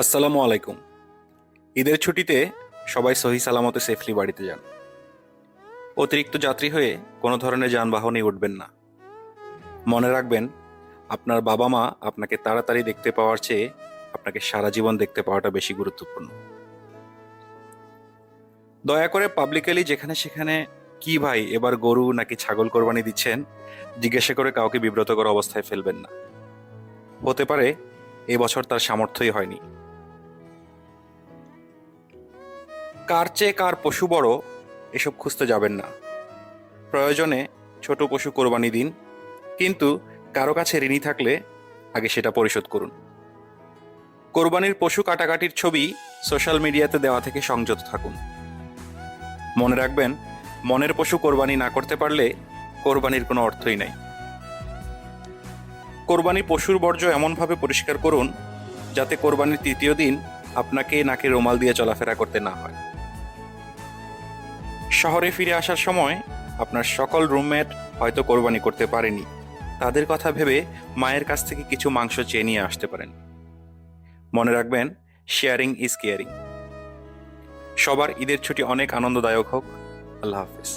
আসসালামু আলাইকুম। ঈদের ছুটিতে সবাই সহি সালামতে সেফলি বাড়িতে যান। অতিরিক্ত যাত্রী হয়ে কোনো ধরনের যানবাহনে উঠবেন না। মনে রাখবেন, আপনার বাবা মা আপনাকে তাড়াতাড়ি দেখতে পাওয়ার চেয়ে আপনাকে সারা জীবন দেখতে পাওয়াটা বেশি গুরুত্বপূর্ণ। দয়া করে পাবলিকালি যেখানে সেখানে কি ভাই এবার গরু নাকি ছাগল কোরবানি দিচ্ছেন জিজ্ঞাসা করে কাউকে বিব্রতকর অবস্থায় ফেলবেন না। হতে পারে এবছর তার সামর্থ্যই হয়নি। কার চেয়ে কার পশু বড় এসব খুঁজতে যাবেন না। প্রয়োজনে ছোট পশু কোরবানি দিন, কিন্তু কারো কাছে ঋণী থাকলে আগে সেটা পরিশোধ করুন। কোরবানির পশু কাটাকাটির ছবি সোশ্যাল মিডিয়াতে দেওয়া থেকে সংযত থাকুন। মনে রাখবেন, মনের পশু কোরবানি না করতে পারলে কোরবানির কোনো অর্থই নাই। কোরবানি পশুর বর্জ্য এমনভাবে পরিষ্কার করুন যাতে কোরবানির তৃতীয় দিন আপনাকে নাকে রুমাল দিয়ে চলাফেরা করতে না হয়। শহরে ফিরে আসার সময় আপনার সকল রুমমেট হয়তো কোরবানি করতে পারেনি। তাদের কথা ভেবে মায়ের কাছ থেকে কিছু মাংস চেয়ে নিয়ে আসতে পারেন। মনে রাখবেন, শেয়ারিং ইজ কেয়ারিং। সবার ঈদের ছুটি অনেক আনন্দদায়ক হোক। আল্লাহ হাফেজ।